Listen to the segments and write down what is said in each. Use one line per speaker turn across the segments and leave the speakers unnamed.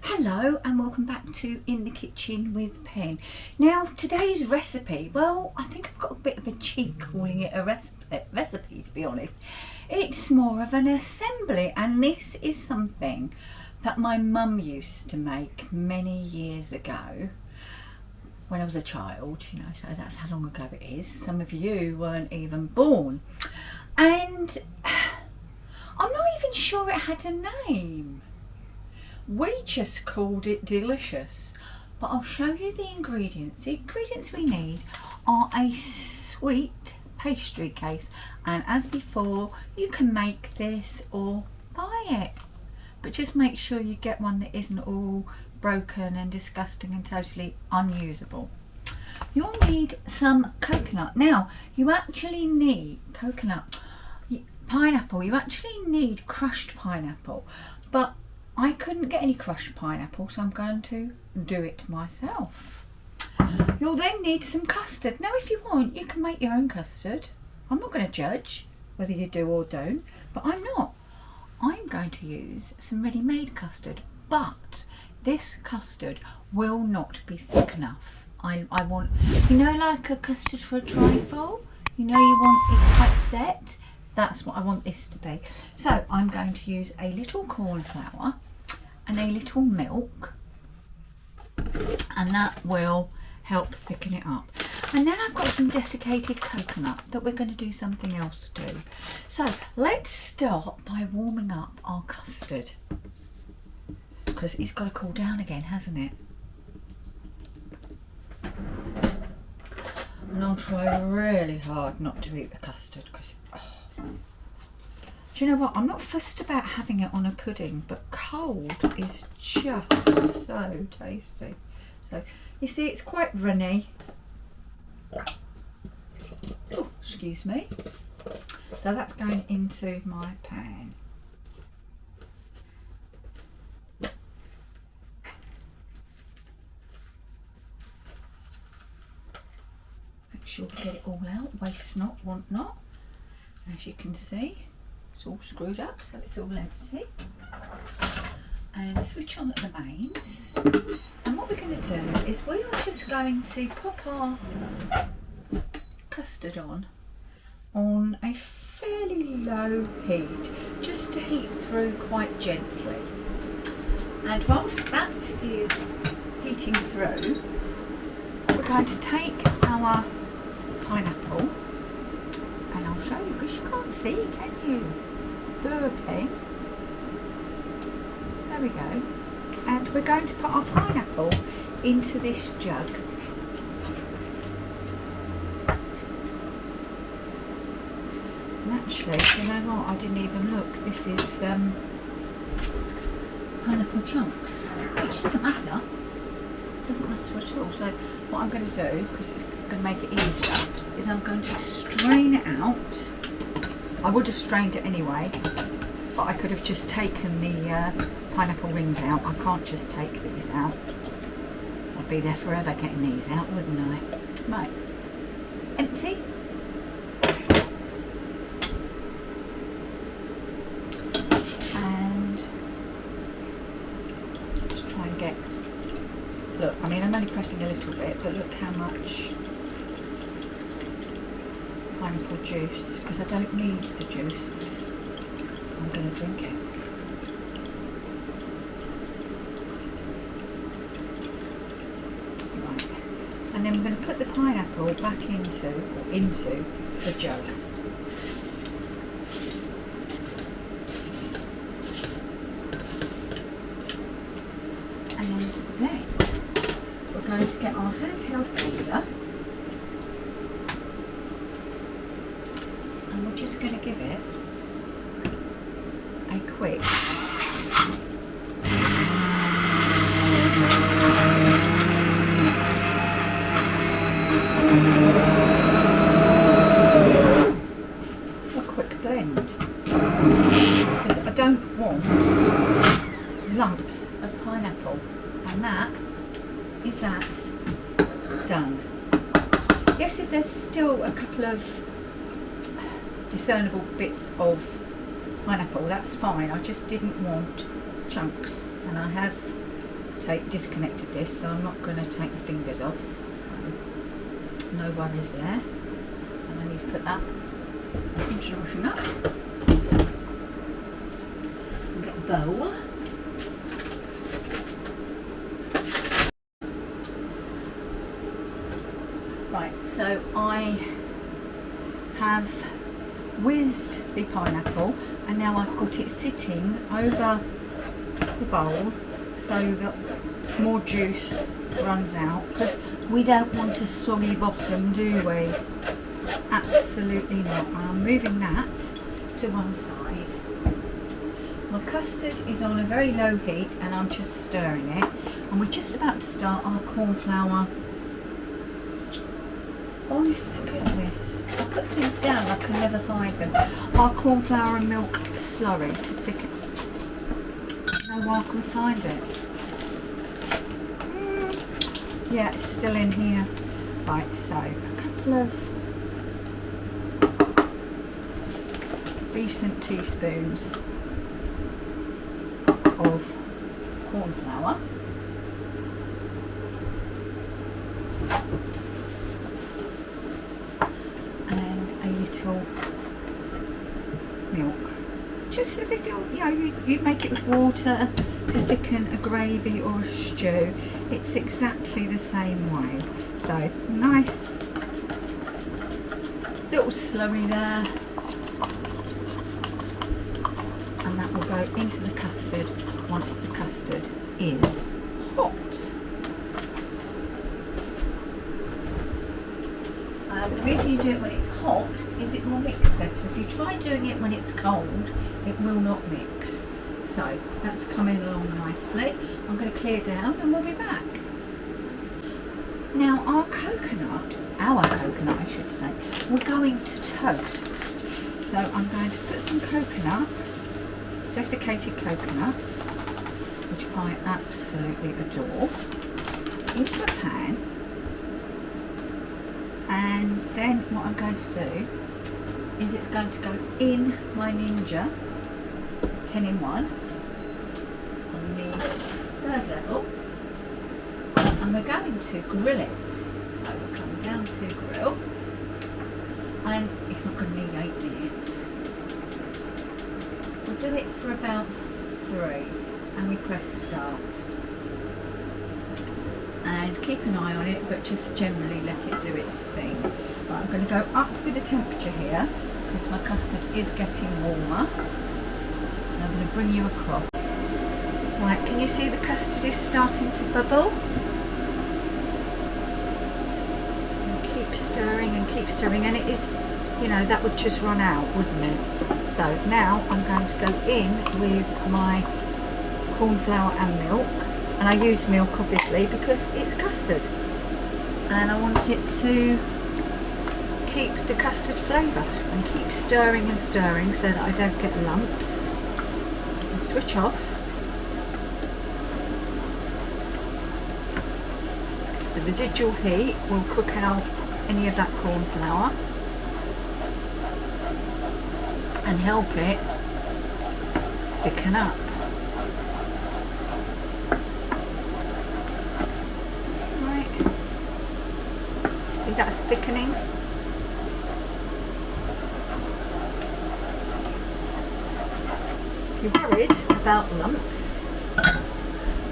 Hello and welcome back to In the Kitchen with Pen. Now today's recipe, well, I think I've got a bit of a cheek calling it a recipe to be honest. It's more of an assembly, and this is something that my mum used to make many years ago when I was a child, you know, so that's how long ago it is. Some of you weren't even born. And I'm not even sure it had a name. We just called it delicious, but I'll show you the ingredients. The ingredients we need are a sweet pastry case, and as before, you can make this or buy it, but just make sure you get one that isn't all broken and disgusting and totally unusable. You'll need some coconut. Now, you actually need pineapple. You actually need crushed pineapple, but I couldn't get any crushed pineapple, so I'm going to do it myself. You'll then need some custard. Now, if you want, you can make your own custard. I'm not going to judge whether you do or don't, but I'm not. I'm going to use some ready-made custard, but this custard will not be thick enough. I want, you know, like a custard for a trifle? You know, you want it quite set? That's what I want this to be. So I'm going to use a little corn flour and a little milk, and that will help thicken it up. And then I've got some desiccated coconut that we're going to do something else to. So let's start by warming up our custard, because it's got to cool down again, hasn't it? And I'll try really hard not to eat the custard, because do you know what? I'm not fussed about having it on a pudding, but cold is just so tasty. So you see, it's quite runny. Oh, excuse me. So that's going into my pan. Make sure we get it all out. Waste not, want not. As you can see, it's all screwed up, so it's all empty. And switch on the mains. And what we're going to do is we are just going to pop our custard on a fairly low heat, just to heat through quite gently. And whilst that is heating through, we're going to take our pineapple, and I'll show you, because you can't see, can you? Derpy. There we go. And we're going to put our pineapple into this jug. And actually, you know what? I didn't even look. This is pineapple chunks, which doesn't matter. Doesn't matter at all. So what I'm going to do, because it's going to make it easier, is I'm going to strain it out. I would have strained it anyway, but I could have just taken the pineapple rings out. I can't just take these out. I'd be there forever getting these out, wouldn't I? Right, empty. And just try and get, look, I mean, I'm only pressing a little bit, but look how much pineapple juice, because I don't need the juice. I'm going to drink it. Right. And then we're going to put the pineapple back into the jug. And then we're going to get our handheld blender. We're just going to give it a quick blend, because I don't want lumps of pineapple, and that is that done. Yes, if there's still a couple of discernible bits of pineapple, that's fine. I just didn't want chunks, and I have disconnected this, so I'm not going to take the fingers off. No worries there. And I need to put that into the washing up. And get a bowl. Right, so I have whizzed the pineapple and now I've got it sitting over the bowl so that more juice runs out, because we don't want a soggy bottom, do we? Absolutely not. I'm moving that to one side. My custard is on a very low heat and I'm just stirring it, and we're just about to start our corn flour. Honest to goodness, I put things down, I can never find them. Our corn flour and milk slurry to thicken. No, I can find it. Yeah, it's still in here. Right, so a couple of decent teaspoons of corn flour. And a little milk. Just as if you'd make it with water to thicken a gravy or a stew. It's exactly the same way. So nice little slurry there, and that will go into the custard once the custard is hot. The reason you do it when it's hot is it will mix better. If you try doing it when it's cold, it will not mix. So that's coming along nicely. I'm going to clear down and we'll be back. Now our coconut I should say, we're going to toast. So I'm going to put some coconut, desiccated coconut, which I absolutely adore, into a pan. And then what I'm going to do is it's going to go in my Ninja 10-in-1 on the third level, and we're going to grill it. So we're coming down to grill, and it's not going to need 8 minutes. We'll do it for about 3 and we press start. And keep an eye on it, but just generally let it do its thing. Right, I'm going to go up with the temperature here because my custard is getting warmer. And I'm going to bring you across. Right, can you see the custard is starting to bubble? And keep stirring and keep stirring, and it is, that would just run out, wouldn't it? So now I'm going to go in with my corn flour and milk. And I use milk obviously because it's custard, and I want it to keep the custard flavour, and keep stirring and stirring so that I don't get lumps. And switch off. The residual heat will cook out any of that corn flour and help it thicken up. That's thickening. If you're worried about lumps,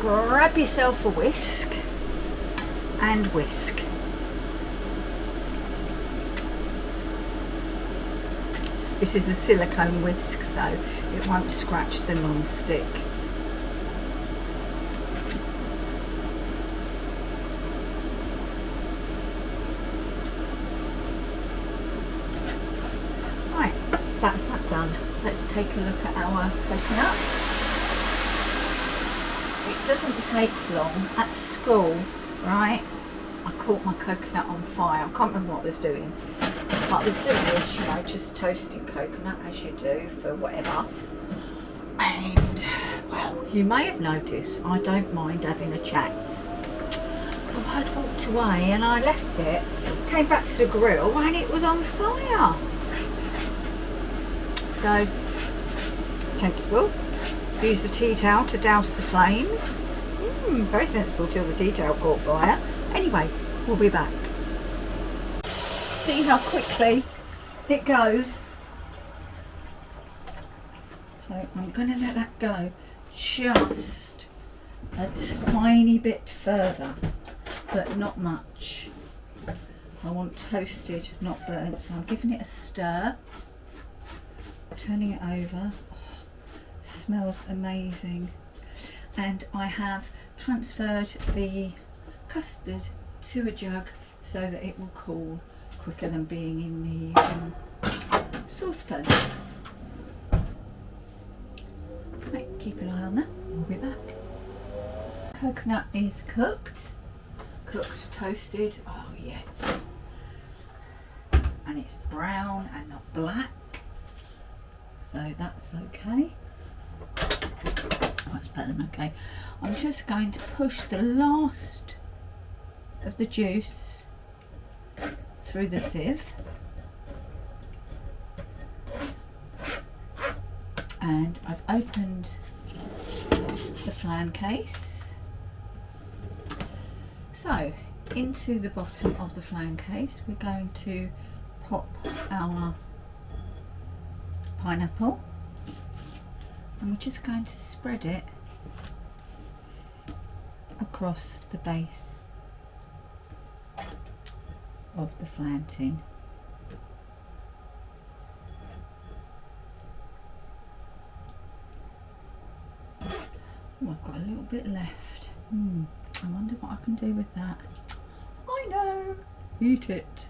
grab yourself a whisk and whisk. This is a silicone whisk, so it won't scratch the non-stick. That's that done. Let's take a look at our coconut. It doesn't take long. At school, right, I caught my coconut on fire. I can't remember what I was doing. But I was doing this, just toasting coconut as you do for whatever. And, well, you may have noticed I don't mind having a chat. So I'd walked away and I left it, came back to the grill and it was on fire. So, sensible. Use the tea towel to douse the flames. Very sensible till the tea towel caught fire. Anyway, we'll be back. See how quickly it goes. So I'm going to let that go just a tiny bit further, but not much. I want toasted, not burnt, so I'm giving it a stir, turning it over. Oh, smells amazing. And I have transferred the custard to a jug so that it will cool quicker than being in the saucepan. Right, keep an eye on that, we'll be back. Coconut is cooked, toasted, oh yes. And it's brown and not black, so that's okay. That's better than okay. I'm just going to push the last of the juice through the sieve, and I've opened the flan case. So into the bottom of the flan case we're going to pop our pineapple, and we're just going to spread it across the base of the flan tin. Oh, I've got a little bit left. I wonder what I can do with that. I know! Eat it!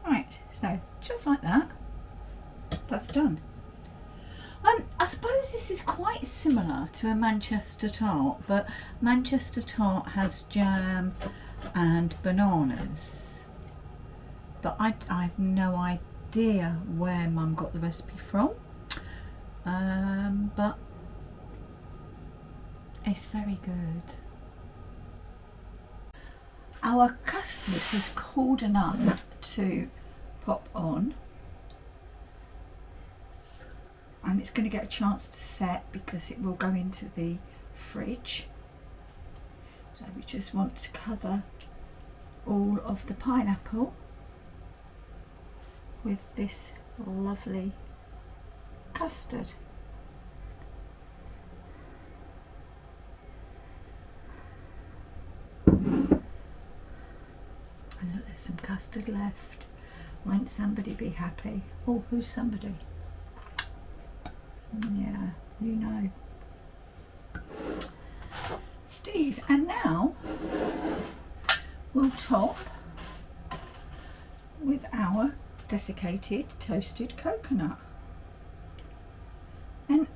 Right, so just like that, that's done. I suppose this is quite similar to a Manchester tart, but Manchester tart has jam and bananas. But I have no idea where Mum got the recipe from. But it's very good. Our custard has cooled enough to pop on, and it's going to get a chance to set because it will go into the fridge. So we just want to cover all of the pineapple with this lovely custard. And look, there's some custard left. Won't somebody be happy? Oh, who's somebody? Yeah, you know. Steve. And now we'll top with our desiccated toasted coconut. And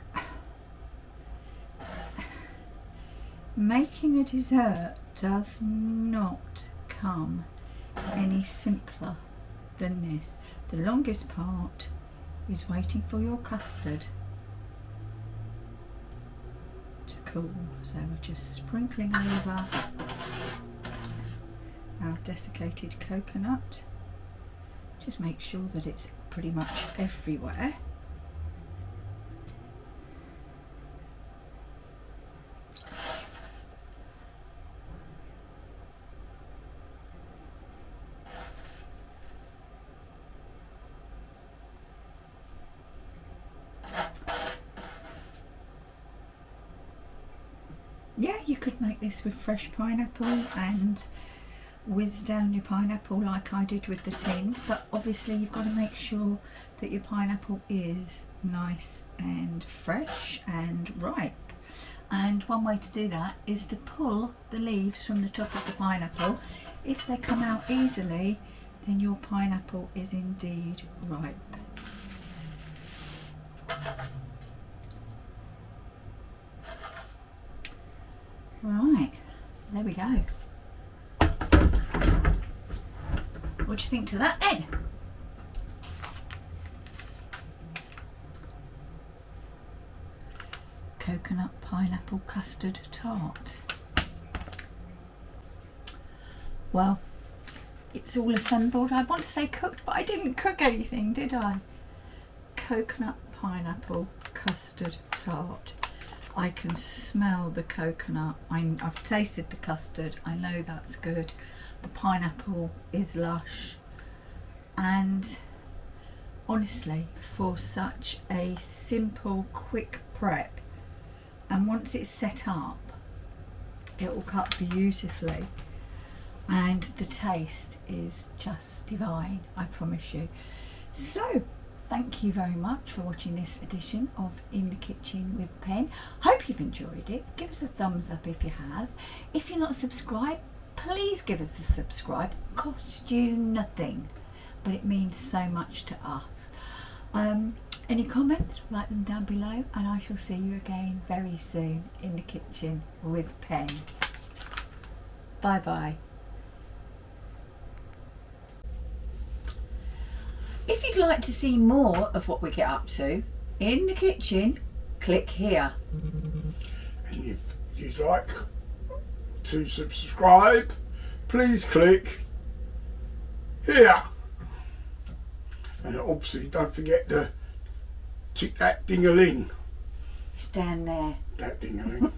making a dessert does not come any simpler than this. The longest part is waiting for your custard to cool. So we're just sprinkling over our desiccated coconut. Just make sure that it's pretty much everywhere. Yeah, you could make this with fresh pineapple and whiz down your pineapple like I did with the tins, but obviously you've got to make sure that your pineapple is nice and fresh and ripe. And one way to do that is to pull the leaves from the top of the pineapple. If they come out easily, then your pineapple is indeed ripe. Right, there we go. What do you think to that then? Coconut pineapple custard tart. Well, it's all assembled. I want to say cooked, but I didn't cook anything, did I? Coconut pineapple custard tart. I can smell the coconut. I've tasted the custard. I know that's good. The pineapple is lush. And honestly, for such a simple, quick prep, and once it's set up, it will cut beautifully. And the taste is just divine, I promise you. So, thank you very much for watching this edition of In the Kitchen with Pen. Hope you've enjoyed it. Give us a thumbs up if you have. If you're not subscribed, please give us a subscribe. It costs you nothing, but it means so much to us. Any comments, write them down below, and I shall see you again very soon in the kitchen with Pen. Bye bye. If you'd like to see more of what we get up to in the kitchen, click here.
And if you'd like to subscribe, please click here. And obviously don't forget to tick that ding-a-ling.
Stand there.
That ding-a-ling.